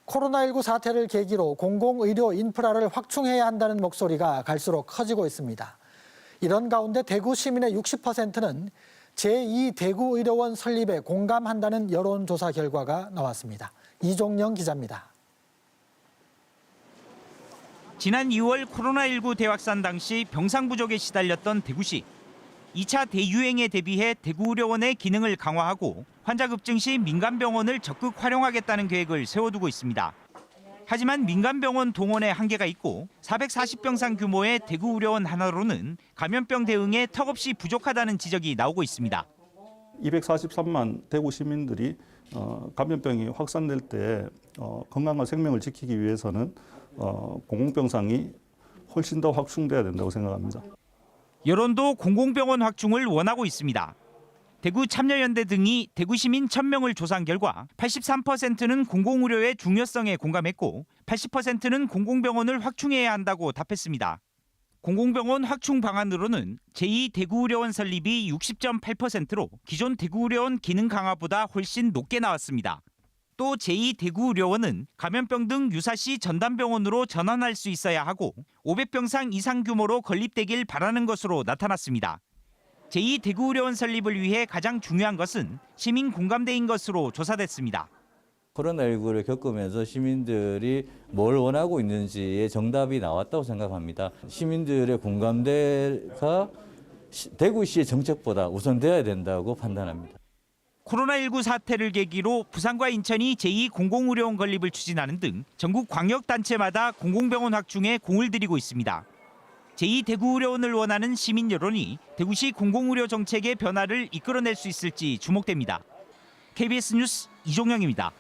코로나19 사태를 계기로 공공의료 인프라를 확충해야 한다는 목소리가 갈수록 커지고 있습니다. 이런 가운데 대구 시민의 60%는 제2대구의료원 설립에 공감한다는 여론조사 결과가 나왔습니다. 이종영 기자입니다. 지난 2월 코로나19 대확산 당시 병상 부족에 시달렸던 대구시. 2차 대유행에 대비해 대구의료원의 기능을 강화하고 환자 급증 시 민간병원을 적극 활용하겠다는 계획을 세워두고 있습니다. 하지만 민간병원 동원에 한계가 있고 440병상 규모의 대구의료원 하나로는 감염병 대응에 턱없이 부족하다는 지적이 나오고 있습니다. 243만 대구 시민들이 감염병이 확산될 때 건강한 생명을 지키기 위해서는 공공병상이 훨씬 더 확충돼야 된다고 생각합니다. 여론도 공공병원 확충을 원하고 있습니다. 대구 참여연대 등이 대구 시민 1,000명을 조사한 결과 83%는 공공의료의 중요성에 공감했고 80%는 공공병원을 확충해야 한다고 답했습니다. 공공병원 확충 방안으로는 제2대구의료원 설립이 60.8%로 기존 대구의료원 기능 강화보다 훨씬 높게 나왔습니다. 또 제2대구의료원은 감염병 등 유사시 전담병원으로 전환할 수 있어야 하고 500병상 이상 규모로 건립되길 바라는 것으로 나타났습니다. 제2대구의료원 설립을 위해 가장 중요한 것은 시민 공감대인 것으로 조사됐습니다. 코로나19를 겪으면서 시민들이 뭘 원하고 있는지의 정답이 나왔다고 생각합니다. 시민들의 공감대가 대구시의 정책보다 우선돼야 된다고 판단합니다. 코로나19 사태를 계기로 부산과 인천이 제2공공의료원 건립을 추진하는 등 전국 광역단체마다 공공병원 확충에 공을 들이고 있습니다. 제2대구의료원을 원하는 시민 여론이 대구시 공공의료 정책의 변화를 이끌어낼 수 있을지 주목됩니다. KBS 뉴스 이종영입니다.